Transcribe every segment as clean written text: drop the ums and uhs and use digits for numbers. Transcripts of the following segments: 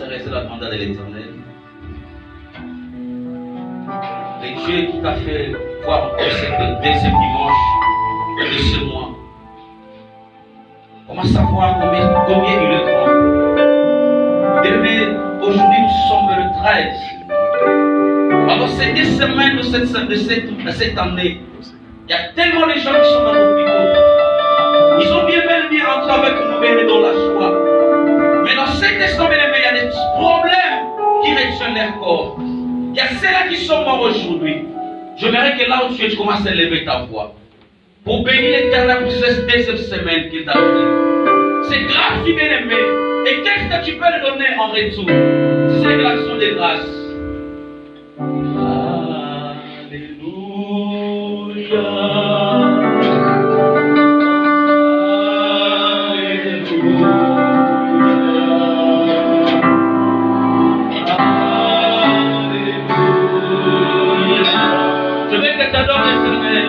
sœurs et c'est la mandat de l'Éternel. Le Dieu qui t'a fait voir encore cette deuxième dimanche de ce mois. Comment savoir combien il est grand? Demain, aujourd'hui, nous sommes le 13. Alors, c'est 10 semaines de cette année. Il y a tellement de gens qui sont dans l'hôpital. Ils ont bien rentré avec nous, bien dans la joie. Mais dans cet instant, il y a des problèmes qui retiennent leur corps. Il y a ceux-là qui sont morts aujourd'hui. J'aimerais que là où tu es, tu commences à élever ta voix. Pour bénir l'Éternel pour cette deuxième semaine qu'il t'a donnée. C'est gratuit, bien aimé. Et qu'est-ce que tu peux lui donner en retour? C'est l'action de grâce. Je veux que tu adores l'Éternel.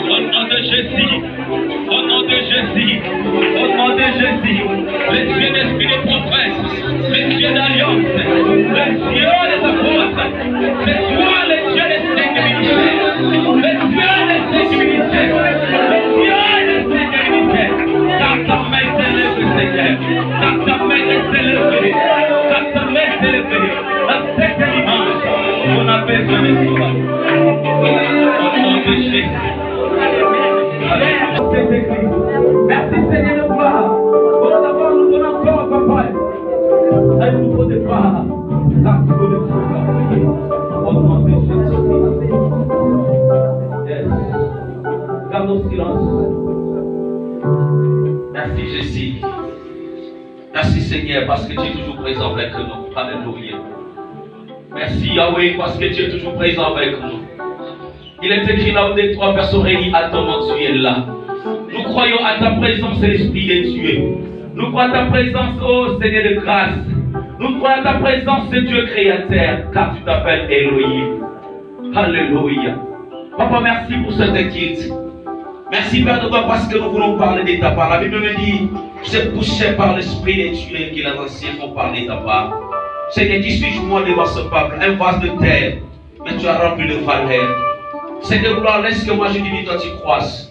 Au nom de Jésus, au nom de Jésus, au nom de Jésus, les dieux d'esprit de progrès, les dieux d'alliance, les dieux des apôtres, les dieux des cinq ministères, les dieux des cinq ministères, les dieux des cinq ministères, car ta main s'élève, Seigneur, car ta main s'élève, car ta main s'élève, la secte dimanche, on a besoin de toi. Au nom de Jésus. Merci Seigneur de gloire. Pour d'abord nous donnons encore papa. Un nouveau départ. L'acte de Dieu. Au nom de Jésus. Yes. Garde au silence. Merci Jésus. Merci Seigneur parce que tu es toujours présent avec nous. Alléluia. Merci Yahweh parce que tu es toujours présent avec nous. Il est écrit là où des trois personnes réunies à ton nom, tu es là. Nous croyons à ta présence, l'Esprit de Dieu. Nous croyons à ta présence, ô Seigneur de grâce. Nous croyons à ta présence, Dieu créateur, car tu t'appelles Elohim. Alléluia. Papa, merci pour cette guide. Merci Père de toi parce que nous voulons parler de ta part. La Bible me dit, c'est poussé par l'Esprit de Dieu que les anciens vont parler de ta part. Seigneur, qui suis-je moi devant ce peuple? Un vase de terre, mais tu as rempli de valeur. Seigneur, gloire, laisse que moi je dis, toi tu croises.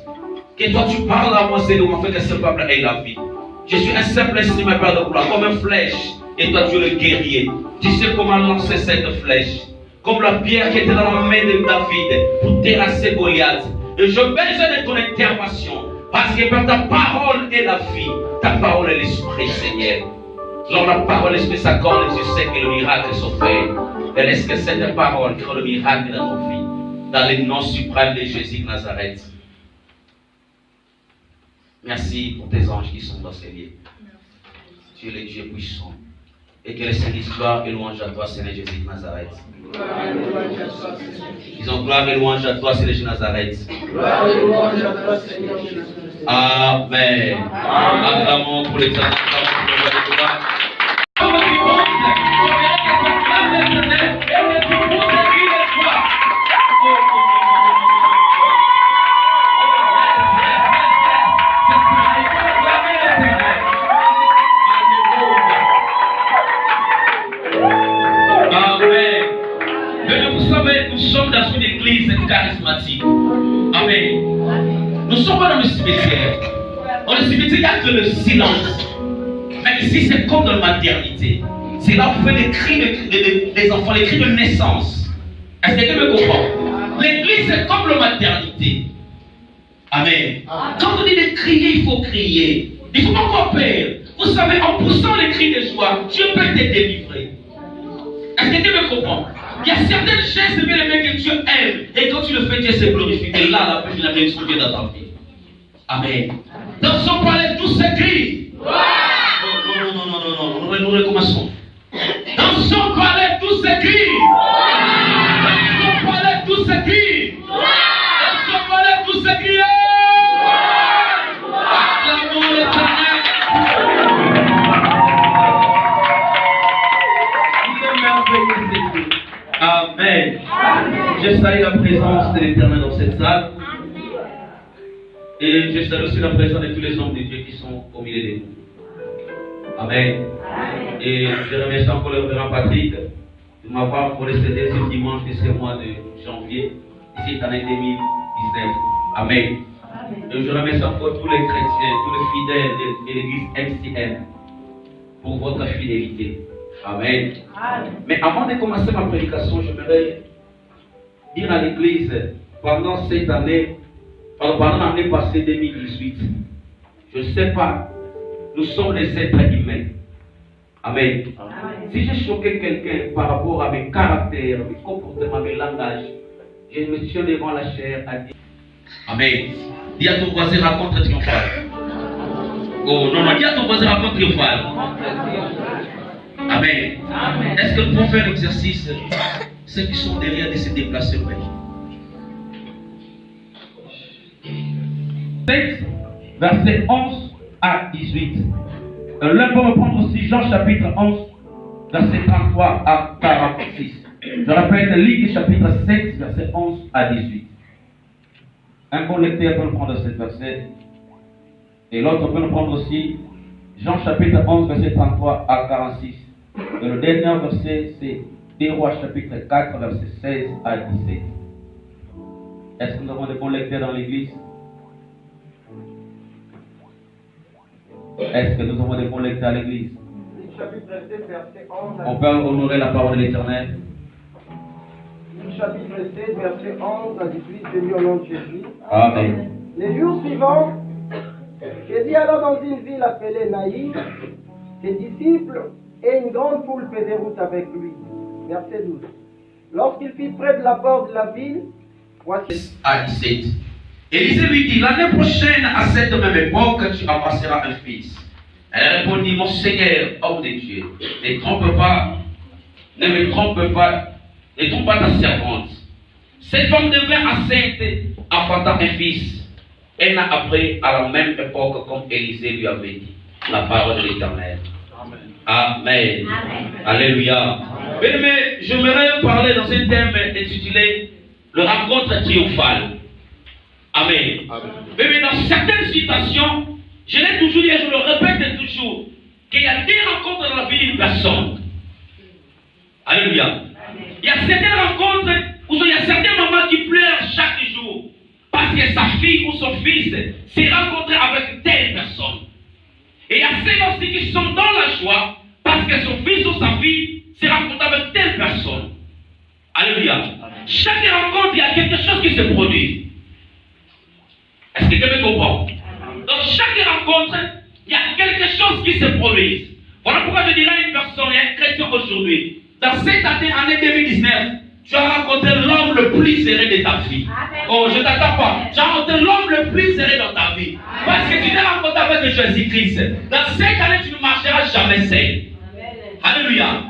Que toi tu parles à moi, Seigneur, afin que ce peuple ait la vie. Je suis un simple esprit, ma Père de gloire, comme une flèche. Et toi tu es le guerrier. Tu sais comment lancer cette flèche. Comme la pierre qui était dans la main de David pour terrasser Goliath. Et je besoin de ton intervention. Parce que par ta parole est la vie. Ta parole est l'esprit, Seigneur. Lors la parole, l'esprit s'accorde et tu sais que le miracle s'opère. Et laisse que cette parole crée le miracle dans nos vies. Dans le nom suprême de Jésus de Nazareth. Merci pour tes anges qui sont dans ces lieux. Tu es le Dieu puissant. Et que le Seigneur gloire et louange à toi, Seigneur Jésus de Nazareth. Disons gloire et louange à toi, Seigneur Jésus de Nazareth. Gloire et louange à toi, Seigneur Jésus. Amen. Acclamons pour les acclamations. Charismatique. Amen. Nous sommes pas dans le cimetière. Dans le cimetière, il n'y a que le silence. Mais ici, c'est comme dans la maternité. C'est là où on fait des cris des enfants, les cris de naissance. Est-ce que quelqu'un me comprend? L'église, c'est comme la maternité. Amen. Quand on dit de crier, il faut crier. Il ne faut pas avoir peur. Vous savez, en poussant les cris de joie, Dieu peut te délivrer. Est-ce que quelqu'un me comprend? Il y a certaines gestes bien aimés que Dieu aime. Et quand tu le fais, Dieu se glorifie. Et là, la paix de la bénédiction vient dans ta vie. Amen. Dans son palais, tout s'écrit. Non. Nous recommençons. Dans son palais, tout s'écrit. Dans son palais, tout s'écrit. Dans son palais, tout s'écrit. Acclamons l'Éternel. Amen. Je salue la présence de l'Éternel dans cette salle. Et je salue aussi la présence de tous les hommes de Dieu qui sont au milieu de nous. Amen. Et je remercie encore le révérend Patrick de m'avoir pour ce deuxième dimanche de ce mois de janvier, ici en l'année 2019. Amen. Et je remercie encore tous les chrétiens, tous les fidèles de l'église MCM pour votre fidélité. Amen. Mais avant de commencer ma prédication, j'aimerais dire à l'église, pendant cette année, pendant l'année passée 2018, je ne sais pas, nous sommes des êtres humains. Amen. Si j'ai choqué quelqu'un par rapport à mes caractères, mes comportements, mes langages, je me tiens devant la chair à dire Amen. Dis à ton voisin, raconte triomphal. Oh non, dis à ton voisin, raconte triomphal. Amen. Est-ce que nous pouvons faire l'exercice? Ceux qui sont derrière de se déplacer, oui. 7, verset 11 à 18. L'un peut reprendre aussi Jean chapitre 11, verset 33 à 46. Je répète, Luc chapitre 7, verset 11 à 18. Un bon lecteur peut prendre ce verset. Et l'autre peut prendre aussi Jean chapitre 11, verset 33 à 46. Et le dernier verset, c'est 2 Rois chapitre 4, verset 16 à 17. Est-ce que nous avons des bons lecteurs dans l'église? Est-ce que nous avons des bons lecteurs à l'église? On peut honorer la parole de l'Éternel. Chapitre 7, verset 11 à 18, c'est lu au nom de Jésus. Amen. Les jours suivants, Jésus alla dans une ville appelée Naïm. Ses disciples et une grande foule faisaient route avec lui. Verset 12. Lorsqu'il fut près de la porte de la ville, voici. À 17. Élisée lui dit, l'année prochaine, à cette même époque, tu embrasseras un fils. Elle répondit, mon Seigneur, homme de Dieu, ne trompe pas, ne me trompe pas, ne trompe pas ta servante. Cette femme devint enceinte, enfanta un fils. Elle n'a appris à la même époque comme Élisée lui avait dit. La parole de l'Éternel. Amen. Amen. Amen. Alléluia. Mais j'aimerais parler dans un thème intitulé le rencontre triomphale. Amen. Mais dans certaines situations, je l'ai toujours dit et je le répète toujours, qu'il y a des rencontres dans la vie d'une personne. Alléluia. Amen. Il y a certaines rencontres où il y a certains mamans qui pleurent chaque jour parce que sa fille ou son fils s'est rencontré avec telle personne. Et il y a ceux aussi qui sont dans la joie parce que son fils ou sa fille s'est rencontré avec telle personne. Alléluia. Amen. Chaque rencontre, il y a quelque chose qui se produit. Est-ce que quelqu'un comprend? Dans chaque rencontre, il y a quelque chose qui se produit. Voilà pourquoi je dirais à une personne, il y a un chrétien aujourd'hui, dans cette année 2019, tu as rencontré l'homme le plus heureux de ta vie. Amen. Oh, je ne t'attends pas. Tu as rencontré l'homme le plus heureux dans ta vie. Amen. Parce que tu t'es rencontré avec Jésus-Christ. Dans cette année, tu ne marcheras jamais seul. Alléluia. Amen.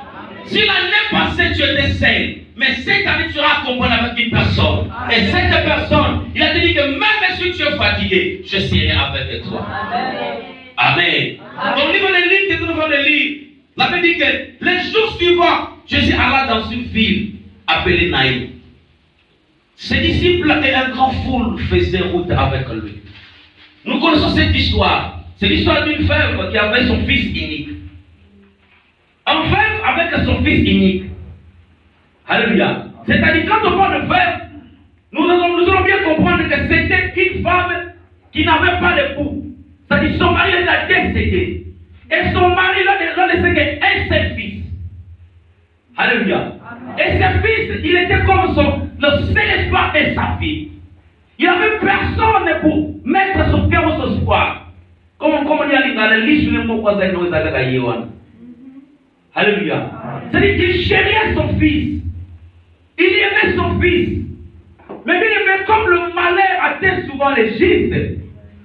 Si l'année passée, tu étais seul, mais cette année, tu seras accompagné avec une personne. Amen. Et cette personne, il a dit que même si tu es fatigué, je serai avec toi. Amen. Amen. Au niveau des livres que nous venons de lire, la Bible dit que les jours suivants, Jésus alla dans une ville appelée Naïm. Ses disciples et un grand foule faisaient route avec lui. Nous connaissons cette histoire. C'est l'histoire d'une veuve qui avait son fils unique. Un veuve avec son fils unique. Alléluia. C'est-à-dire, quand on parle de veuve, nous allons bien comprendre que c'était une femme qui n'avait pas d'époux. C'est-à-dire, son mari était décédé. Et son mari l'a laissé qu'un seul fils. Alléluia. Et ce fils, il était comme le seul espoir de sa fille. Il n'y avait personne pour mettre son cœur au espoir. Comme on dit à l'Église, alléluia. C'est-à-dire qu'il chérit son fils. Il aimait son fils. Mais comme le malheur atteint souvent les justes.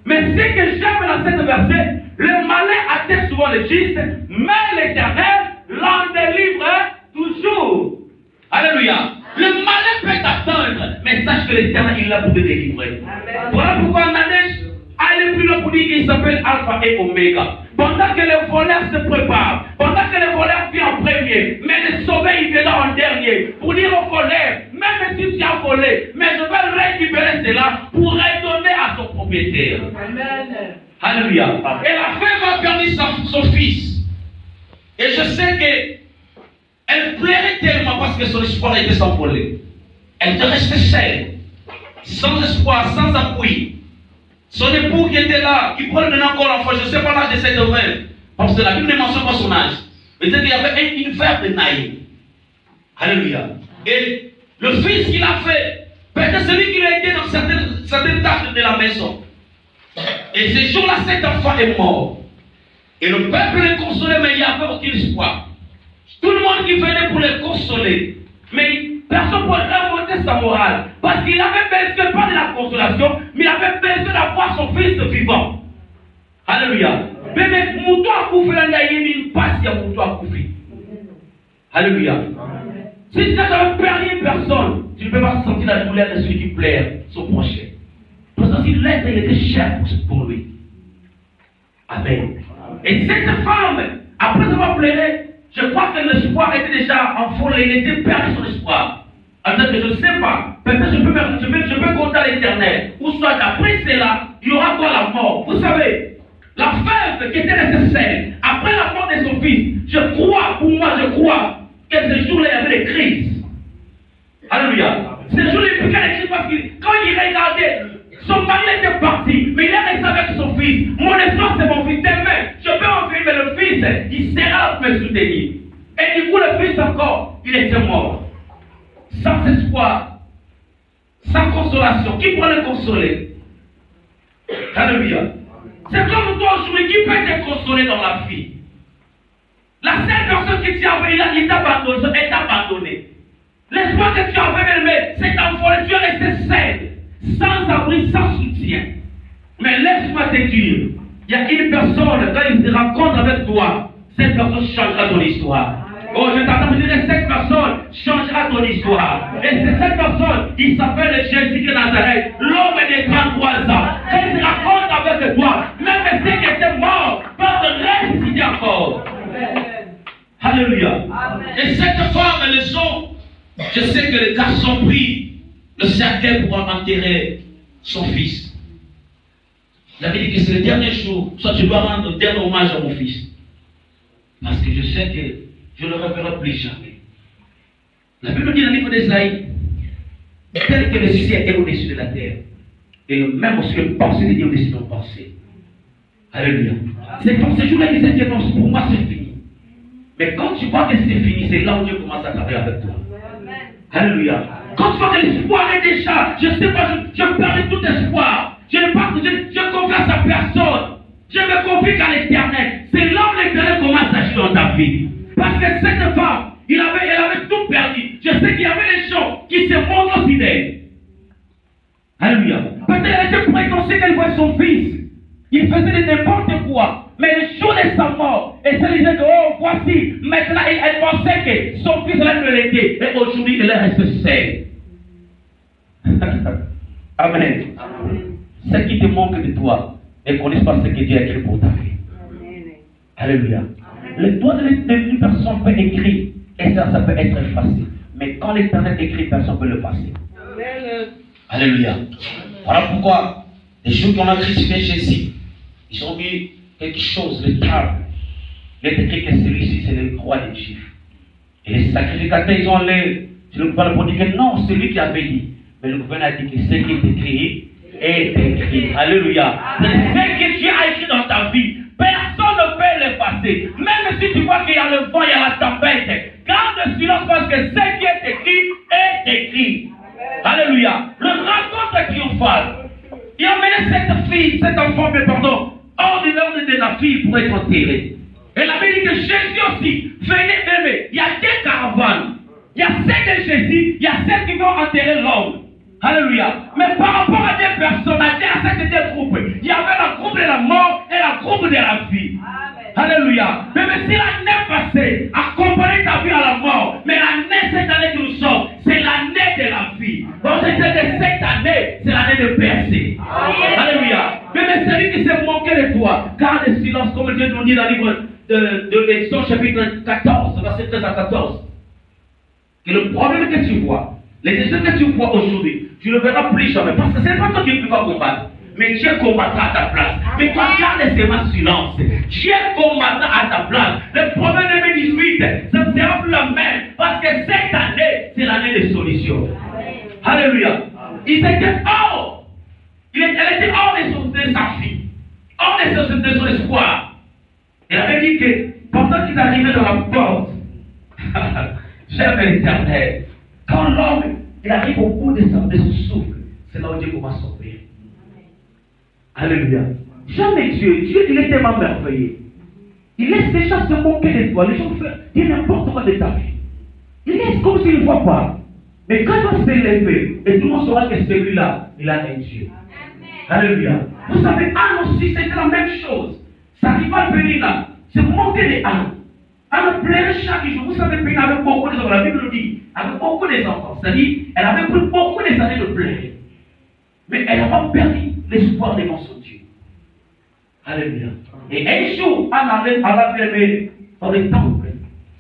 Mais ce que j'aime dans cette verset, le malheur atteint souvent les justes, mais l'Éternel l'en délivre toujours. Alléluia. Le malheur peut t'attendre, mais sache que l'Éternel il est là pour te délivrer. Amen. Voilà pourquoi Nadège a le plus long pour dire qu'il s'appelle Alpha et Oméga. Pendant que les voleurs se préparent, pendant que les voleurs viennent en premier, mais le sauveur il viendra en dernier pour dire aux voleurs, même si tu as volé, mais je vais récupérer cela pour redonner à son propriétaire. Amen. Alléluia. Amen. Et la femme a perdu son fils. Et je sais que elle pleurait tellement parce que son espoir était s'envoler. Elle était restée seule, sans espoir, sans appui. Son époux qui était là, qui prenait maintenant encore l'enfant, je ne sais pas l'âge de cette veuve, parce que la Bible ne mentionne pas son âge. Mais il y avait une veuve de Naïm. Alléluia. Et le fils qu'il a fait, peut-être celui qui a été dans certaines tâches de la maison. Et ce jour-là, cet enfant est mort. Et le peuple les consolait, mais il n'y avait aucun espoir. Tout le monde qui venait pour les consoler, mais personne ne pouvait remonter sa morale. Parce qu'il avait besoin pas de la consolation, mais il avait besoin d'avoir son fils vivant. Alléluia. Mais Moutou a coupé la naïve, il passe à Moutou a coupé. Alléluia. Si tu n'as jamais perdu une personne, tu ne peux pas sentir la douleur de celui qui plaît son prochain. Parce que aussi l'être, il était cher pour lui. Amen. Et cette femme, après avoir pleuré, je crois que l'espoir était déjà enfoncé, il était perdu son espoir. Alors que je ne sais pas, peut-être je peux compter à l'éternel. Ou soit après cela, il y aura quoi la mort. Vous savez, la veuve qui était nécessaire, après la mort de son fils, je crois que ce jour-là, il y avait des crises. Alléluia. Ce jour-là, il y avait des crises parce que quand il regardait, son mari était parti, mais il est resté avec son fils. Mon espoir, c'est mon fils. Demain, je peux enfuir, mais le fils, il sera pour me soutenir. Et du coup, le fils encore, il était mort. Sans espoir, sans consolation. Qui pourrait le consoler? Alléluia. C'est comme toi aujourd'hui, qui peut te consoler dans la vie? La seule personne qui t'a envoyé, il t'a abandonné. L'espoir que tu avais, mais c'est envolé, tu es resté seul, sans abri, sans soutien. Mais laisse-moi te dire, il y a une personne, quand il se rencontre avec toi, cette personne changera ton histoire. Oh, je t'entends dire, cette personne changera ton histoire. Et c'est cette personne, il s'appelle Jésus de Nazareth, l'homme de 33 ans. Quand il se rencontre avec toi, même ceux qui étaient morts peuvent ressusciter encore. Alléluia. Et cette femme, les hommes, je sais que les garçons ont pris le cercueil pour enterrer son fils. Il avait dit que c'est le dernier jour, soit je dois rendre le dernier hommage à mon fils. Parce que je sais que je ne le reverrai plus jamais. La Bible dit dans le livre d'Ésaïe, tel que le ciel est au-dessus de la terre, et même aussi le pensée de Dieu est au-dessus de nos pensées. Alléluia. C'est comme ce jour-là qui s'est dit, non, pour moi c'est fini. Mais quand tu vois que c'est fini, c'est là où Dieu commence à travailler avec toi. Alléluia. Quand tu vois que l'espoir est déjà, je sais pas, je perds tout espoir. Je confie à sa personne. Je me confie qu'à l'éternel. C'est là où l'éternel commence à agir dans ta vie. Parce que cette femme, elle avait tout perdu. Je sais qu'il y avait des gens qui se montrent aussi d'elle. Alléluia. Peut-être qu'elle était préconcée qu'elle voit son fils. Il faisait de n'importe quoi. Mais le jour de sa mort, elle se disait que, oh, voici, maintenant, elle pensait que son fils allait me l'aider. Et aujourd'hui, elle est restée seule. Amen. Ce qui te manque de toi, ne connaissent pas ce que Dieu a écrit pour ta vie. Alléluia. Le doigt d'une personne peut écrire, et ça peut être effacé. Mais quand l'Éternel écrit, personne ne peut le passer. Alléluia. Voilà pourquoi les gens qui ont crucifié Jésus, ils ont mis quelque chose, le terme. Il est écrit que celui-ci, c'est le roi des Juifs. Et les sacrificateurs, ils ont allé sur le gouvernement pour dire que non, c'est lui qui avait dit. Mais le gouvernement a dit que ce qui est écrit est écrit. Alléluia. Ce que Dieu a écrit dans ta vie, personne ne peut l'effacer. Même si tu vois qu'il y a le vent, il y a la tempête, garde le silence parce que ce qui est écrit est écrit. Alléluia. Le rencontre triomphale. Il a mené cet enfant, hors de l'ordre de la fille pour être enterré. Et la Bible dit que Jésus aussi, venez, il y a deux caravanes. Il y a celle de Jésus, il y a celle qui vont enterrer l'homme. Alléluia. Mais par rapport à des personnes, à ces deux groupes, il y avait la groupe de la mort et la groupe de la vie. Amen. Alléluia. Mais si l'année passée accompagnait ta vie à la mort, mais l'année cette année que nous sommes, c'est l'année de la vie. Donc cette année, c'est l'année de percée. Alléluia. Mais celui qui s'est moqué de toi, garde le silence, comme Dieu nous dit dans le livre de l'Exode, chapitre 14, verset 13 à 14. Que le problème que tu vois, les décisions que tu vois aujourd'hui, tu ne verras plus jamais. Parce que ce n'est pas toi qui vas combattre. Mais Dieu combattra à ta place. Mais toi, garde seulement silence. Dieu combattra à ta place. Le problème 2018, ça ne sera plus la même. Parce que cette année, c'est l'année des solutions. Alléluia. Ils étaient hors. Elle était hors de sa fille. Hors de son espoir. Elle avait dit que pendant qu'ils arrivaient dans la porte, j'aime l'Éternel. Quand l'homme il arrive au bout de son souffle, c'est là où Dieu commence à s'opérer. Alléluia. Jamais Dieu, il est tellement merveilleux. Il laisse les gens se moquer de toi. Les gens font n'importe quoi de ta vie. Il laisse comme s'il ne voit pas. Mais quand il va se lever, et tout le monde saura que celui-là, il a un Dieu. Alléluia. Vous savez, Anne aussi, c'était la même chose. Ça arrive à Pénina, se moquer de Anne. Anne pleurait chaque jour. Vous savez, Pénina avait beaucoup d'enfants. La Bible nous dit, avec beaucoup d'enfants. C'est-à-dire, elle avait pris beaucoup des années de pleurer. Mais elle n'a pas perdu l'espoir devant son Dieu. Alléluia. Et un jour, elle a fait dans le temple.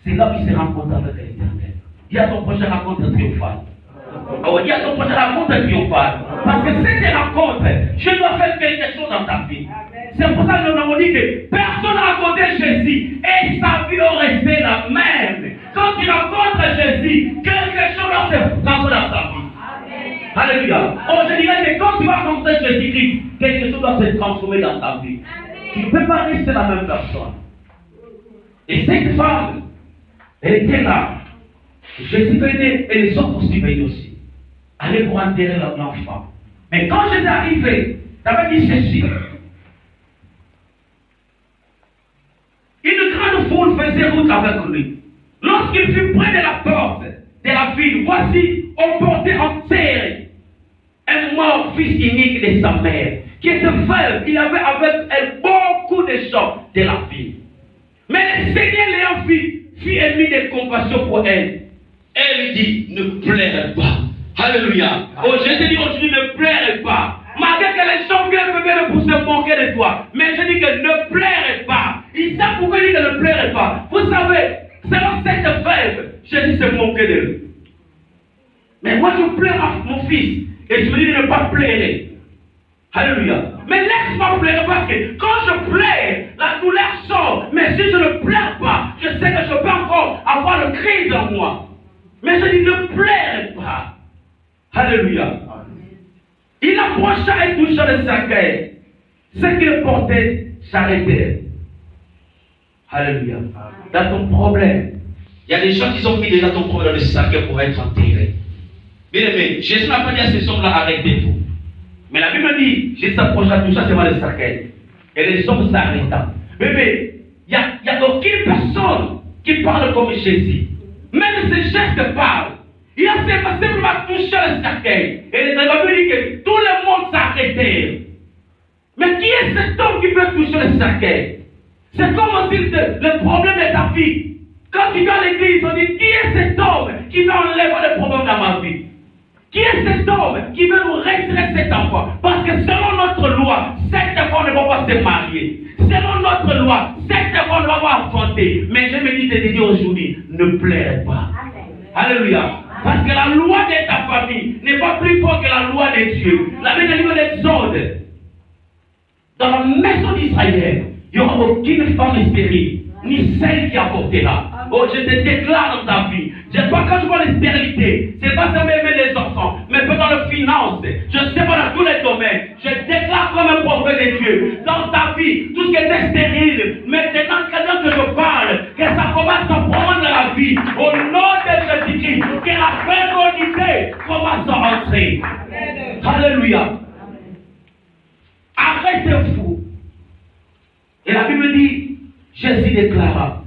C'est là qu'il se rencontre avec l'Éternel. Il y a ton prochain rencontre triomphale. Il y a ton prochain rencontre triomphale. Parce que cette rencontre, je dois faire quelque chose dans ta vie. C'est pour ça que nous avons dit que personne n'a rencontré Jésus et sa vie va rester la même. Quand tu rencontres Jésus, quelque chose va se passer dans sa vie. Alléluia. Oh, je dirais que quand tu vas rencontrer Jésus-Christ, quelque chose va se transformer dans ta vie. Tu ne peux pas rester la même personne. Et cette femme, elle était là. Jésus venait et les autres aussi venaient aussi. Aller pour enterrer l'enfant. Mais quand j'étais arrivé, tu avais dit ceci. Une grande foule faisait route avec lui. Lorsqu'il fut près de la porte de la ville, voici, on portait en terre un mort fils unique de sa mère, qui était veuve. Il avait avec elle beaucoup de gens de la ville. Mais le Seigneur l'ayant vu, fut ému de compassion pour elle. Elle dit, ne pleurez pas. Alléluia. Oh, Jésus dit aujourd'hui, ne pleurez pas. Malgré que les gens viennent pour se moquer de toi. Mais je dis que ne pleurez pas. Ils savent pourquoi il dit que ne pleurez pas. Vous savez, selon cette veuve, Jésus se moquait d'elle. Mais moi je pleure à mon fils. Et je me dis de ne pas pleurer. Alléluia. Mais laisse-moi pleurer parce que quand je pleure, la douleur sort. Mais si je ne pleure pas, je sais que je peux encore avoir le cri en moi. Mais je dis ne pleure pas. Alléluia. Il approcha et toucha le cercueil. Ce qu'il portait s'arrêtait. Alléluia. Dans ton problème, il y a des gens qui ont mis déjà ton problème dans le cercueil pour être enterrés. Bien aimé, Jésus n'a pas dit à ces hommes-là, arrêtez-vous. Mais la Bible dit, Jésus s'approcha, toucha seulement le cercueil. Et les hommes s'arrêtent. Bébé, il n'y a aucune personne qui parle comme Jésus. Même ces gestes parlent. Il a simplement touché le cercueil. Et la Bible dit que tout le monde s'arrêtait. Mais qui est cet homme qui peut toucher le cercueil? C'est comme si le problème de ta vie. Quand tu vas à l'église, on dit, qui est cet homme qui va enlever le problème dans ma vie? Qui est cet homme qui veut nous retirer cet enfant? Parce que selon notre loi, cet enfant ne va pas se marier. Selon notre loi, cet enfant ne va pas affronter. Mais je me dis de dire aujourd'hui, ne pleurez pas. Alléluia. Parce que la loi de ta famille n'est pas plus forte que la loi de Dieu. La Bible dit d'Exode. Dans la maison d'Israël, il n'y aura aucune femme stérile, ni celle qui avortera. Oh, je te déclare dans ta vie. Quand je vois la stérilité, c'est pas seulement aimer les enfants, mais pas dans le finance. Je sais pas dans tous les domaines. Je déclare comme un prophète de Dieu. Dans ta vie, tout ce qui était stérile, maintenant que je parle, que ça commence à prendre la vie. Au nom de Jésus-Christ, que la fécondité commence à entrer. Alléluia. Arrêtez-vous. Et la Bible dit, Jésus déclara,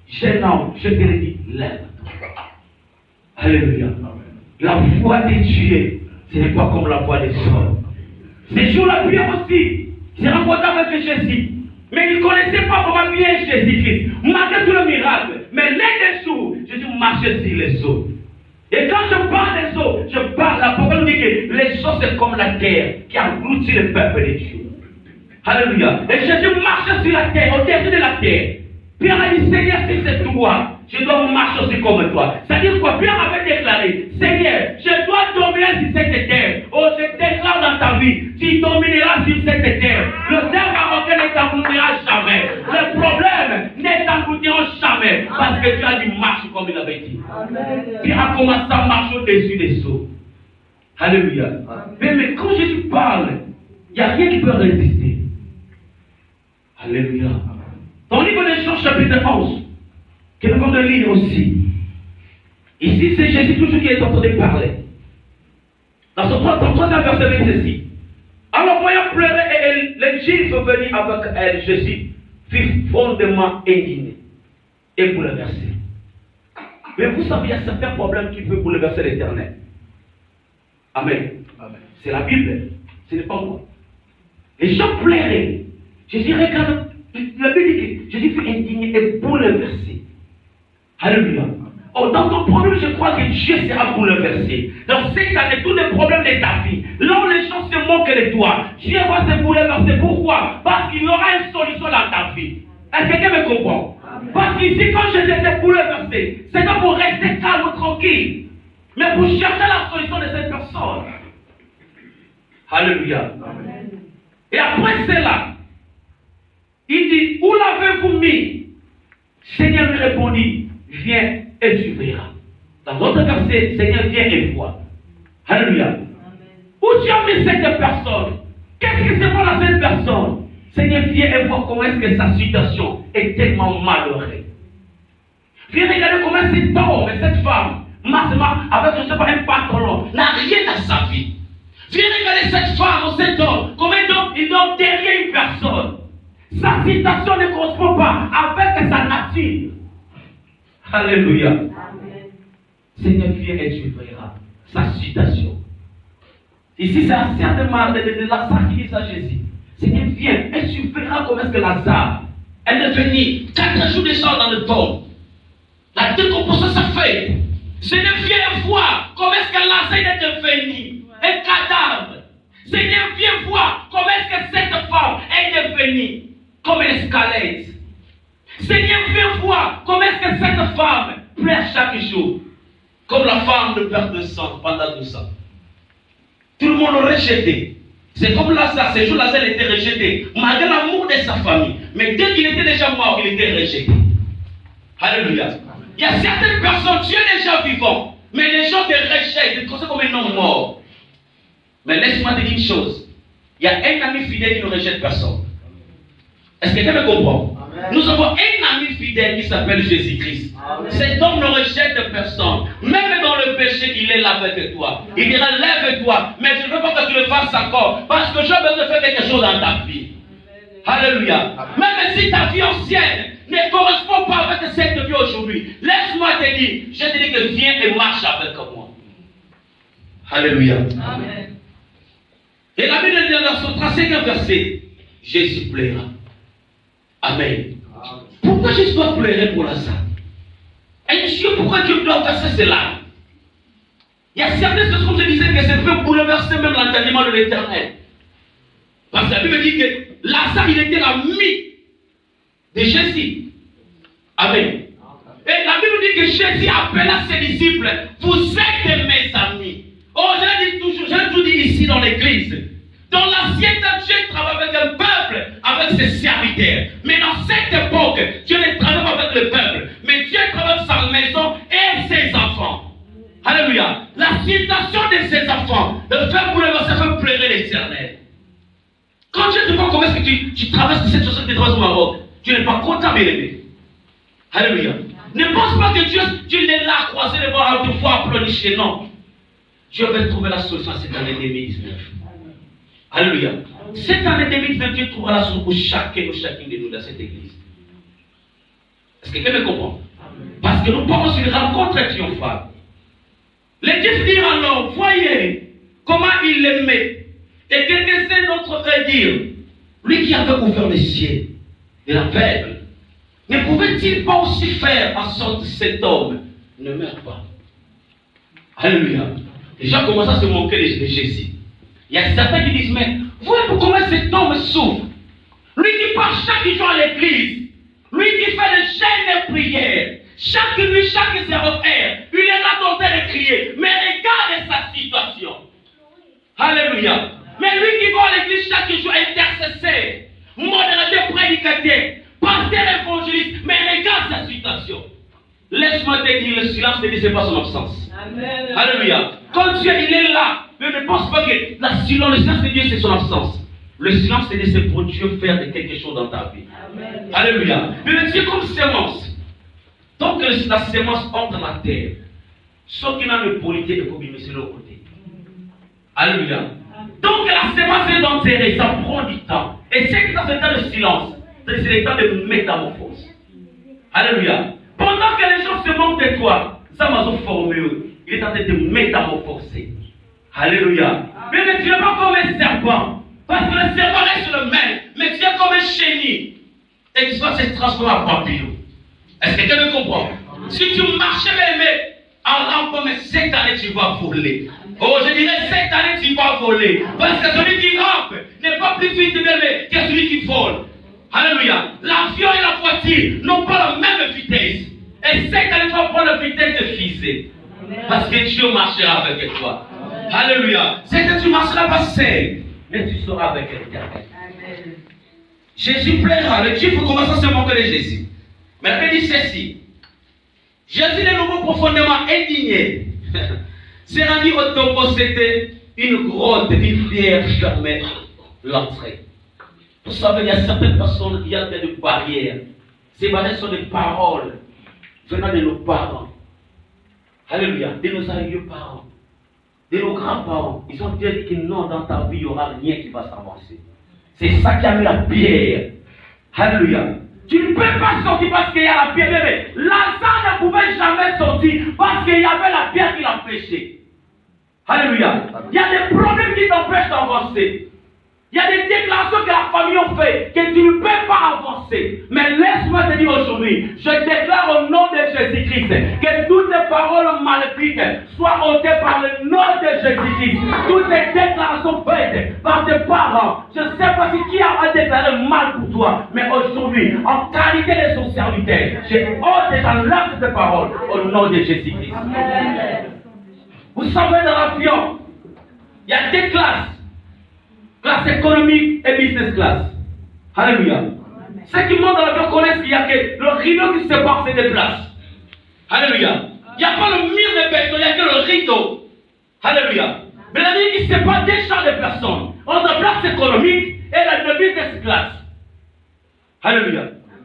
jeune homme, je te le dis, lève. Alléluia. La foi de Dieu, ce n'est pas comme la foi des hommes. Ces jours-là, Pierre aussi, s'est rencontré avec Jésus. Mais il ne connaissait pas vraiment bien Jésus-Christ. Malgré tout le miracle. Mais l'un des jours, Jésus marchait sur les eaux. Et quand je parle des eaux, je parle, la parole dit que les eaux c'est comme la terre qui engloutit le peuple de Dieu. Alléluia. Et Jésus marchait sur la terre, au-dessus de la terre. Pierre a dit, Seigneur, si c'est toi, je dois marcher aussi comme toi. C'est-à-dire quoi? Pierre avait déclaré, Seigneur, je dois dominer sur cette terre. Oh, je déclare dans ta vie, tu domineras sur cette terre. Le terre marocain ne t'engloutira jamais. Le problème ne t'engloutira jamais. Parce que tu as dit marche comme il avait dit. Pierre a commencé à marcher au-dessus des eaux. Alléluia. Mais quand Jésus parle, il n'y a rien qui peut résister. Alléluia. Dans le livre des Jean chapitre 11, que nous venons de lire aussi. Ici, c'est Jésus toujours qui est en train de parler. Dans son troisième verset, il dit ceci. Alors, voyant pleurer, et les Juifs sont venus avec elle, Jésus fut fondamentalement indigné et bouleversé. Mais vous savez, il y a certains problèmes qui peuvent bouleverser l'Éternel. Amen. Amen. C'est la Bible, ce n'est pas moi. Les gens pleuraient. Jésus regarde. La Bible dit que Jésus fut indigné et bouleversé. Alléluia. Oh, dans ton problème, je crois que Dieu sera bouleversé. Dans cette année, tous les problèmes de ta vie, là où les gens se toi. Dieu va se bouleverser. Pourquoi? Parce qu'il y aura une solution dans ta vie. Est-ce que quelqu'un me comprend? Parce qu'ici, quand Jésus était bouleversé, c'est pas pour rester calme, tranquille, mais pour chercher la solution de cette personne. Alléluia. Et après cela, il dit, où l'avez-vous mis? Seigneur lui répondit, viens et tu verras. Dans l'autre verset, Seigneur, viens et vois. Alléluia. Où tu as mis cette personne? Qu'est-ce qui se passe à cette personne? Seigneur, viens et vois comment est-ce que sa situation est tellement malheureuse. Viens regarder comment cet homme et cette femme, massivement, avec, je ne sais pas, un pantalon, n'a rien à sa vie. Viens regarder cette femme ou cet homme, comment il dort derrière une personne. Sa situation ne correspond pas avec sa nature. Alléluia. Amen. Seigneur, viens et tu verras sa situation. Ici, c'est un certainement de Lazare qui dit à Jésus. Seigneur, viens et tu verras comment est-ce que Lazare est devenu 4 jours de sang dans le tombe. La décomposition s'est faite. Seigneur, viens voir comment est-ce que Lazare est devenu un cadavre. Seigneur, viens voir comment est-ce que cette femme est devenue comme un squelette. Seigneur, viens voir comment est-ce que cette femme pleure chaque jour. Comme la femme de perte de sang pendant tout ça. Tout le monde l'a rejeté. C'est comme Lazare, ce jour Lazare était rejeté, malgré l'amour de sa famille. Mais dès qu'il était déjà mort, il était rejeté. Alléluia. Il y a certaines personnes, tu es déjà vivant, mais les gens te rejettent, ils te considèrent comme un homme mort. Mais laisse-moi te dire une chose. Il y a un ami fidèle qui ne rejette personne. Est-ce que quelqu'un me comprend? Amen. Nous avons un ami fidèle qui s'appelle Jésus-Christ. Cet homme ne rejette personne. Même dans le péché, il est là avec toi. Il dira, lève-toi. Mais je ne veux pas que tu le fasses encore. Parce que j'ai besoin de faire quelque chose dans ta vie. Alléluia. Même si ta vie ancienne ne correspond pas avec cette vie aujourd'hui, laisse-moi te dire, je te dis que viens et marche avec moi. Alléluia. Amen. Et la Bible dit dans son 35e verset, Jésus plaira. Amen. Pourquoi Jésus doit pleurer pour Lazare? Et Dieu, pourquoi Dieu doit verser cela? Il y a certaines choses, comme je disais, que ça peut bouleverser même l'entendement de l'Éternel. Parce que la Bible dit que Lazare, il était l'ami de Jésus. Amen. Et la Bible dit que Jésus appela ses disciples, vous êtes mes amis. Oh, je l'ai toujours dit ici dans l'église. Dans l'ancien temps, Dieu travaille avec un peuple, avec ses serviteurs. Mais dans cette époque, Dieu ne travaille pas avec le peuple. Mais Dieu travaille avec sa maison et ses enfants. Alléluia. La situation de ses enfants, de faire bouleverser, faire pleurer l'Éternel. Quand Dieu te voit comment est-ce que tu traverses cette situation que tu traverses au Maroc, tu n'es pas content, bien aimé. Alléluia. Ne pense pas que Dieu est là, croisé les bras, te voir pleurnicher. Non. Dieu va trouver la solution à cette année 2019. Alléluia. Cette année 2020, Dieu trouvera la solution pour chacun ou chacune de nous dans cette église. Est-ce que quelqu'un me comprend? Parce que nous parlons sur une rencontre triomphale. Les Dieu dirent alors, voyez comment il l'aimait. Et quelqu'un d'autre va dire, lui qui avait ouvert les cieux de l'aveugle, ne pouvait-il pas aussi faire en sorte que cet homme ne meure pas? Alléluia. Les gens commencent à se moquer de Jésus. Il y a certains qui disent, mais voyez comment cet homme souffre. Lui qui part chaque jour à l'église. Lui qui fait le jeûne et prière. Chaque nuit, chaque 0 heure, il est là dans terre et crier. Mais regarde sa situation. Alléluia. Mais lui qui va à l'église chaque jour intercesseur, modérateur, prédicateur, pasteur, évangéliste, mais regarde sa situation. Laisse-moi te dire, le silence ne dit pas son absence. Amen. Alléluia. Quand Dieu il est là, mais ne pense pas que le silence de Dieu c'est son absence. Le silence de Dieu c'est pour Dieu faire quelque chose dans ta vie. Amen. Alléluia. Mais Dieu comme sémence. Donc la sémence entre la terre. Ceux qui n'ont le polité de Kobimi, c'est l'autre côté. Alléluia. Donc la sémence est enterrée, ça prend du temps. Et c'est que dans ce temps de silence, c'est le temps de métamorphose. Alléluia. Pendant que les gens se moquent de toi, ça m'a formé. Il est en train de métamorphoser. Alléluia. Mais tu n'es pas comme un serpent. Parce que le serpent reste le même. Mais tu es comme un chenille. Et tu vas se transformer en papillon. Est-ce que tu me comprends? Si tu marchais même en rampant, mais cette année tu vas voler. Oh, je dirais cette année tu vas voler. Parce que celui qui rampe plus vite, bien-aimé, que celui qui vole. Alléluia. L'avion et la voiture n'ont pas la même vitesse. Et c'est quand tu vas prendre la vitesse de fusée. Parce que Dieu marchera avec toi. Alléluia. C'est que tu ne marcheras pas seul, mais tu seras avec quelqu'un. Jésus plaira. Le Dieu faut commencer à se moquer de Jésus. Mais la Bible dit ceci. Jésus est nouveau profondément indigné. C'est rendu au tombeau, c'était une grotte, une pierre fermée l'entrée. Vous savez, il y a certaines personnes, il y a des barrières. Ces barrières sont des paroles venant de nos parents. Alléluia. De nos aïeux parents. De nos grands-parents. Ils ont dit que non, dans ta vie, il n'y aura rien qui va s'avancer. C'est ça qui a mis la pierre. Alléluia. Tu ne peux pas sortir parce qu'il y a la pierre. Mais Lazare ne pouvait jamais sortir parce qu'il y avait la pierre qui l'empêchait. Alléluia. Il y a des problèmes qui t'empêchent d'avancer. Il y a des déclarations que la famille a fait que tu ne peux pas avancer. Mais laisse-moi te dire aujourd'hui, je déclare au nom de Jésus-Christ que toutes les paroles maléfiques soient ôtées par le nom de Jésus-Christ. Toutes les déclarations faites par tes parents, je ne sais pas qui a déclaré mal pour toi, mais aujourd'hui, en qualité de son serviteur, je ôte et j'enlève ces paroles au nom de Jésus-Christ. Vous savez, dans l'avion, il y a deux classes. Classe économique et business class. Alléluia. Ceux qui montent dans l'avion connaissent qu'il y a que le rideau qui sépare ces deux places. Alléluia. Il n'y a pas le mur de béton, il n'y a que le rideau. Alléluia. Mais la vie qui sépare deux champs de personnes entre la place économique et la business class. Alléluia.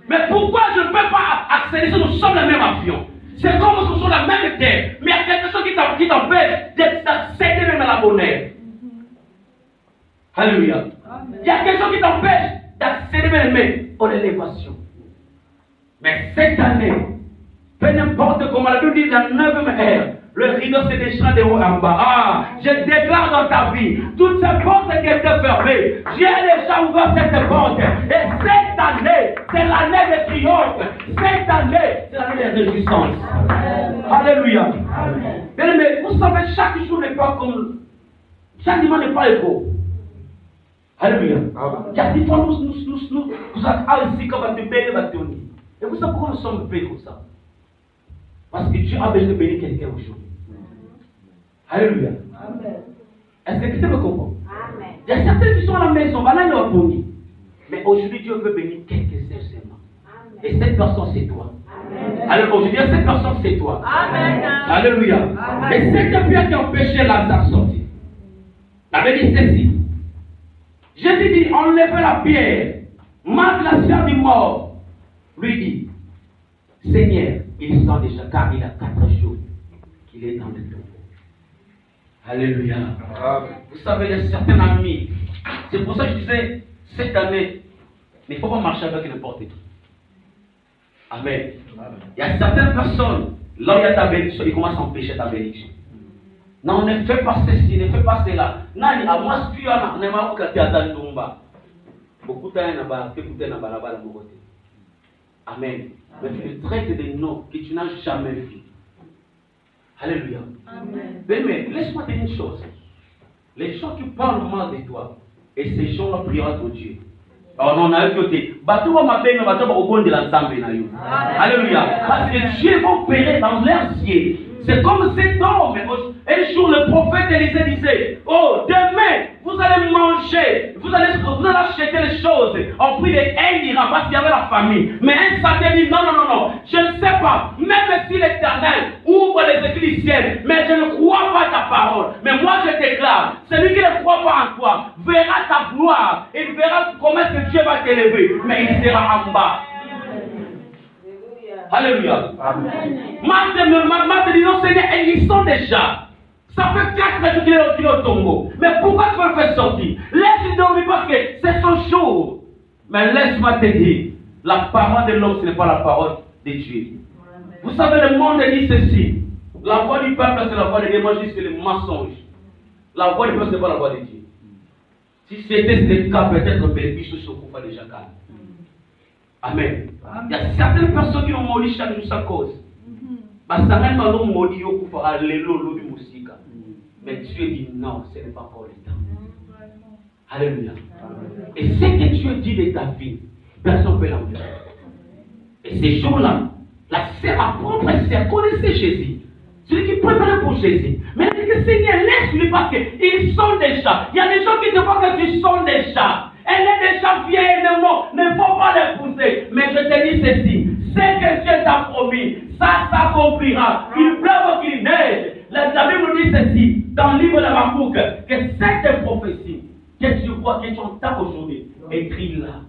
Mais pourquoi je ne peux pas accéder si nous sommes le même avion? C'est comme si nous sommes la même terre. Mais il y a quelque chose qui t'empêche d'accéder même à la bonheur. Alléluia. Il y a quelque chose qui t'empêche d'accéder même à l'élévation. Mais cette année, peu n'importe comment, la Bible dit la 9e heure, le rideau se déchira de haut en bas. Ah, je déclare dans ta vie, toutes ces portes qui étaient fermées, Dieu a déjà ouvert cette porte. Et cette année, c'est l'année de triomphe. Cette année, c'est l'année de résistance. Alléluia. Mais vous savez, chaque jour n'est pas comme. Chaque dimanche n'est pas égaux. Alléluia. Il y a des fois, nous avons ici comme des belles bâtonnets. Et vous savez pourquoi nous sommes payés comme ça? Parce que Dieu a besoin de bénir quelqu'un aujourd'hui. Alléluia. Est-ce que tu me comprends? Il y a certains qui sont à la maison, maintenant ils ont béni. Mais aujourd'hui, Dieu veut bénir quelques-uns seulement. Et cette personne, c'est toi. Alors aujourd'hui, cette personne, c'est toi. Amen. Alléluia. Et cette pierre qui a empêché Lazare de sortir. La Bible dit ceci. Jésus dit, enlevez la pierre. Marc, la sœur du mort, lui dit, Seigneur, il sent déjà, car il a 4 jours qu'il est dans le tombeau. Alléluia. Vous savez, il y a certains amis. C'est pour ça que je disais, cette année, il ne faut pas marcher avec n'importe qui. Amen. Il y a certaines personnes, là où il y a ta bénédiction, ils commencent à empêcher ta bénédiction. Non, ne fais pas ceci, ne fais pas cela. Nani, à moi, si tu as un amour qui a dans le tomba. Beaucoup de temps, amen. Mais tu le traites de noms que tu n'as jamais vu. Alléluia. Amen. Mais laisse-moi te dire une chose. Les gens qui parlent mal de toi, et ces gens-là prient pour Dieu. Alors, on a vu côté. Alléluia. Parce que Dieu va opérer dans leurs yeux. C'est comme cet homme. Un jour, le prophète Élisée disait, oh, demain, vous allez manger, vous allez acheter les choses en prix de 1 dirham parce qu'il y avait la famille. Mais un Satan dit, non, je ne sais pas, même si l'Éternel ouvre les écrits du ciel, mais je ne crois pas à ta parole. Mais moi, je déclare, celui qui ne croit pas en toi verra ta gloire, il verra comment est-ce que Dieu va t'élever, mais il sera en bas. Alléluia. Marc dit, non Seigneur, ils sont déjà. Ça fait 4 jours qu'il est au tombeau. Mais pourquoi tu veux le faire sortir? Laisse-le dormir parce que c'est son jour. Mais laisse-moi te dire, la parole de l'homme, ce n'est pas la parole de Dieu. Vous savez, le monde dit ceci. La voix du peuple, c'est la voix de Dieu. Moi, je dis que c'est le mensonge. La voix du peuple, ce n'est pas la voix de Dieu. Si c'était le cas, peut-être que Bébi se secoue déjà calme. Amen. Il y a certaines personnes qui ont maudit chaque jour sa cause. Mais Dieu dit non, ce n'est pas pour le temps. Alléluia. Et ce que Dieu dit de ta vie, personne ne peut l'enlever. Et ces jours-là, la propre sœur connaissait Jésus. Celui qui préparait pour Jésus. Mais elle dit que Seigneur, laisse-lui parce qu'ils sont déjà. Il y a des gens qui te voient que tu sens déjà. Elle est déjà vieille, non, ne faut pas l'épouser. Mais je te dis ceci, ce que Dieu t'a promis, ça s'accomplira. Il pleuve ou qu'il neige. La Bible nous dit ceci, dans le livre de Habakkuk, que cette prophétie que tu vois, que tu entends aujourd'hui, écris-la.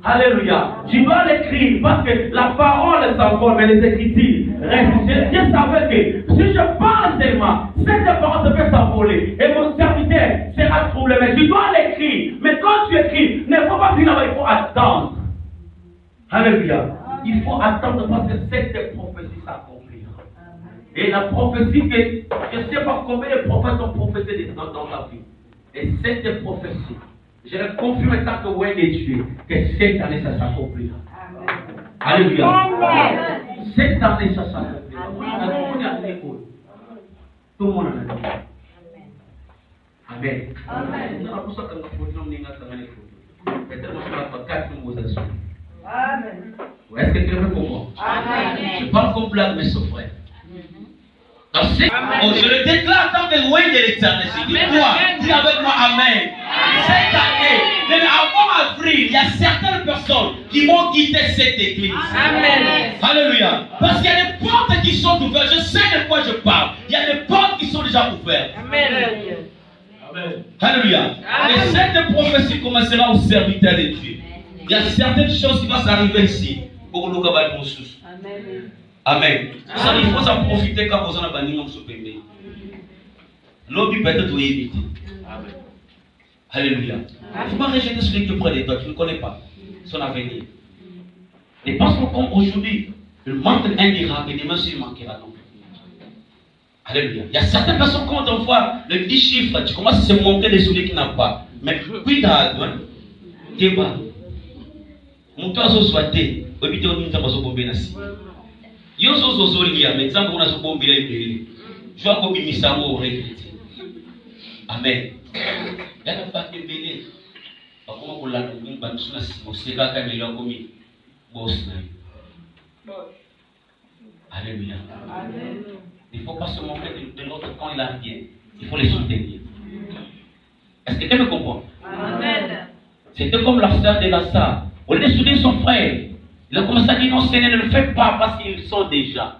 Alléluia. Tu dois l'écrire parce que la parole s'envole, mais les écritures restent. Dieu savait que si je parle seulement, cette parole peut s'envoler et mon serviteur sera troublé. Mais tu dois l'écrire. Mais quand tu écris, ne faut pas finir, il faut attendre. Alléluia. Il faut attendre parce que cette prophétie s'accomplira. Et la prophétie que je ne sais pas combien de prophètes ont prophétisé dans ta vie. Et cette prophétie, je le confirme tant que ouais est Dieu, que cette année ça s'accomplira. Alléluia. Cette année ça s'accomplira. Tout le monde en a dit. Amen. Amen. Est-ce que quelqu'un comprend? Je parle comme blague, mes frères. Oh, je le déclare tant que loin de l'éternité. Dis avec moi Amen. Cette année, avant avril, il y a certaines personnes qui vont quitter cette église. Amen. Alléluia. Parce qu'il y a des portes qui sont ouvertes. Je sais de quoi je parle. Il y a des portes qui sont déjà ouvertes. Amen. Alléluia. Et cette prophétie commencera au serviteur de Dieu. Il y a certaines choses qui vont s'arriver ici. Pour nous, Amen. Amen. Il faut s'en profiter quand vous en avez banni mon soupémé. L'autre peut-être vous éviter. Amen. Alléluia. Il ne faut pas rejeter celui qui est près de toi. Tu ne connais pas son avenir. Et parce que comme aujourd'hui, le manque un dira et demain il manquera non plus. Alléluia. Il y a certaines personnes quand on voit le 10 chiffres, tu commences à se montrer de celui qui n'a pas. Mais puis t'as tu vas. Mon toit soit té. Obité on dit ça va se bomber nasi. Yo zo lia, mais exemple on a se bomber là il je vois comme il s'en au regretter. Amen. Il y a pas de belé. Comment on l'a dit ban suna si mo se ka me lo komi boss na. Alléluia. Amen. Il ne faut pas se montrer de l'autre quand il a bien. Il faut les soutenir. Est-ce que tu me comprends? Amen. C'était comme la sœur de Lazare. Au lieu de soutenir son frère, il a commencé à dire non, Seigneur, ne le fais pas parce qu'ils sont déjà.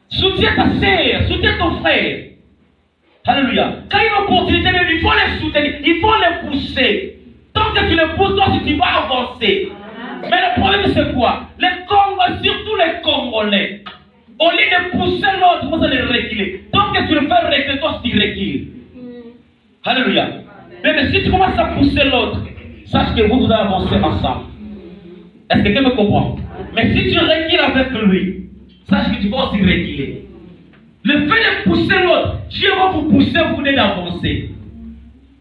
Soutiens ta sœur, soutiens ton frère. Alléluia. Quand il y a une opportunité, il faut les soutenir, il faut les pousser. Tant que tu les pousses, toi, tu vas avancer. Mais le problème, c'est quoi? Les Congolais, surtout les Congolais, au lieu de pousser l'autre, vous allez reculer. Tant que tu le fais reculer, toi, tu recules. Alléluia. Mais si tu commences à pousser l'autre, sache que vous allez avancer ensemble. Est-ce que quelqu'un me comprend? Mais si tu recules avec lui, sache que tu vas aussi reculer. Le fait de pousser l'autre, Dieu va vous pousser, vous venez d'avancer.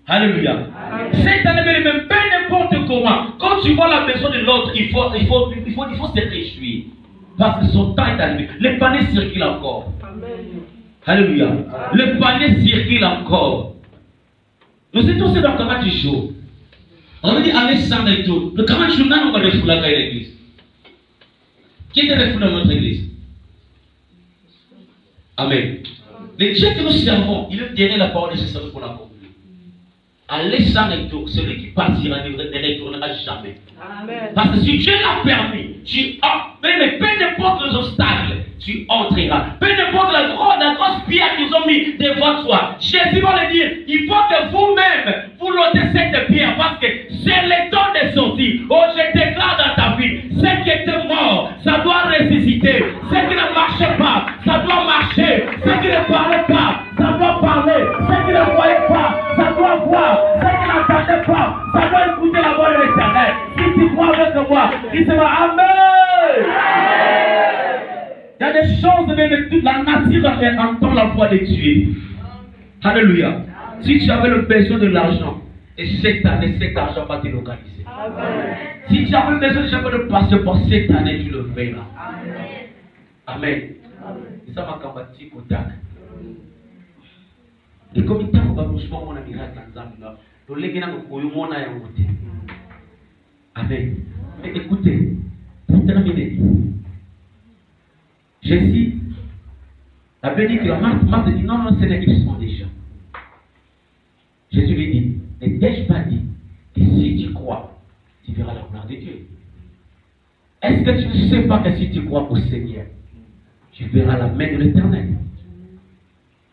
Alléluia. Cette année, même pas n'importe comment. Quand tu vois la maison de l'autre, il faut se réjouir. Parce que son temps est arrivé. Le panier circule encore. Amen. Alléluia. Le panier circule encore. Nous étions tous dans le 40 jours. On va dire avec 100 et tout. Le 40 jours, on va refouler à l'église. Qui est refoulé dans notre église? Amen. Le Dieu que nous servons, il est derrière la parole de Jésus pour l'accomplir. Allez sans retour, celui qui partira ne retournera jamais. Amen. Parce que si Dieu l'a permis, tu entres, mais peu importe les obstacles, tu entreras. Peu importe la grosse pierre qu'ils ont mis devant toi, Jésus va le dire, il faut que vous-même, vous l'ôtez cette pierre, parce que c'est le temps de sortir. Oh, je déclare dans ta vie, ce qui était mort, ça doit ressusciter. Ce qui ne marchait pas, ça doit marcher. Ce qui ne parlait pas, ça doit parler. Ce qui ne voyait pas, ça doit voir. Ce qui n'entendait pas, ça doit écouter la voix de l'Éternel. Si tu crois avec moi, il sera Amen. Il y a des choses de toute la nature entend la voix de Dieu. Alléluia. Si tu avais le besoin de l'argent, et cette année, cet argent va te localiser. Amen. Si tu avais besoin de passeport, cette année, tu le verras. Amen. Et ça m'a combattu au tac. Et comme il t'a on a miracle ensemble, Amen. Mais écoutez, pour terminer, Jésus a bien dit que la Marthe dit non, Seigneur, ils sont déjà. Jésus lui dit, ne t'ai-je pas dit que si tu crois, tu verras la gloire de Dieu? Est-ce que tu ne sais pas que si tu crois au Seigneur, tu verras la main de l'Éternel?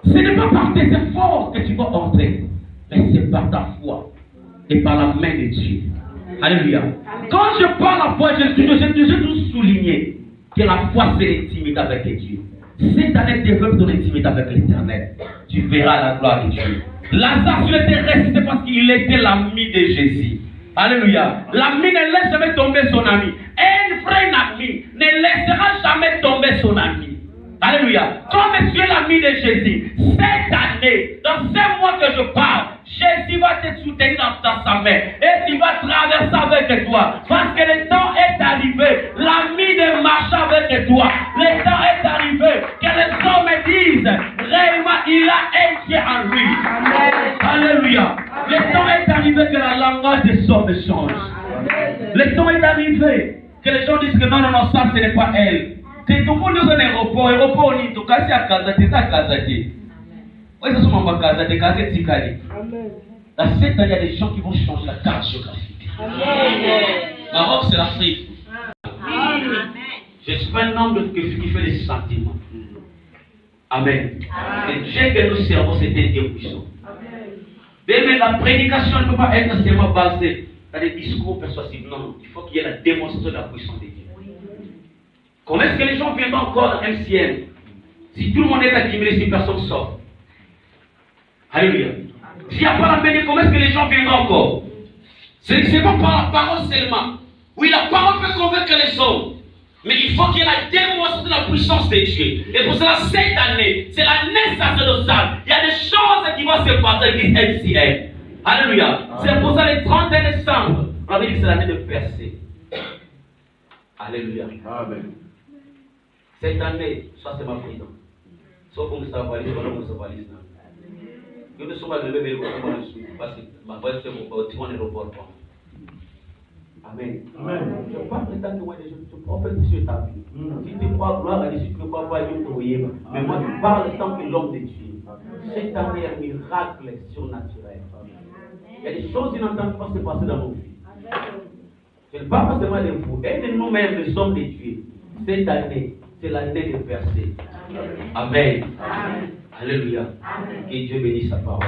Ce n'est pas par tes efforts que tu vas entrer, mais c'est par ta foi et par la main de Dieu. Alléluia. Quand je parle à la foi, je toujours souligné que la foi c'est l'intimité avec Dieu. Cette année, développe ton intimité avec l'Éternel. Tu verras la gloire de Dieu. Lazare sur le terre resté parce qu'il était l'ami de Jésus. Alléluia. L'ami ne laisse jamais tomber son ami. Un vrai ami ne laissera jamais tomber son ami. Alléluia. Comme tu es l'ami de Jésus, cette année, dans ces mois que je parle, Jésus va te soutenir dans sa main et tu vas traverser avec toi. Parce que le temps est arrivé, l'ami de marcher avec toi. Le temps est arrivé que les hommes disent réellement il a un Dieu en lui. Amen. Alléluia. Le temps est arrivé que la langage des hommes change. Le temps est arrivé que les gens disent que non, ça ce n'est pas elle. Que tout le monde est un aéroport, ni tout cas, c'est à Kazati, c'est à Kazati. Oui, ça sont ma Kazati, Kazati, Tikali. Dans cette année, il y a des gens qui vont changer la carte géographique. Maroc, c'est l'Afrique. Je suis pas un homme qui fait des sentiments. Amen. Et Dieu que nous servons, c'est un Dieu puissant. Mais la prédication ne peut pas être seulement basée dans des discours persuasifs. Non, il faut qu'il y ait la démonstration de la puissance de Dieu. Comment est-ce que les gens viennent encore dans MCN? Si tout le monde est accumulé, si personne sort. Alléluia. S'il n'y a pas la bénédiction, comment est-ce que les gens viendront encore? Ce n'est pas par la parole seulement. Oui, la parole peut convaincre les hommes. Mais il faut qu'il y ait la démonstration de la puissance de Dieu. Et pour cela, cette année, c'est l'année sacerdotale. Il y a des choses qui vont se passer avec MCN. Alléluia. C'est pour ça, le 31 décembre, on avait dit que c'est l'année de percée. Alléluia. Amen. Cette année, ça c'est ma prison. Sauf qu'on ne s'en valise, on ne s'en valise. Nous ne sommes pas levés, parce que ma voix c'est mon bâtiment aéroport. Amen. Je parle de tant que moi, je prophétise sur ta vie. Si tu crois gloire à Dieu, si tu ne crois pas, Dieu te voyait. Mais moi, je parle tant que l'homme de Dieu. Cette année, il y a un miracle surnaturel. Il y a des choses inattendues qui vont se passer dans nos vies. Je ne parle pas seulement de vous, et de nous-mêmes, les hommes de Dieu. Cette année, c'est l'année de percée. Amen. Alléluia. Que Dieu bénisse sa parole.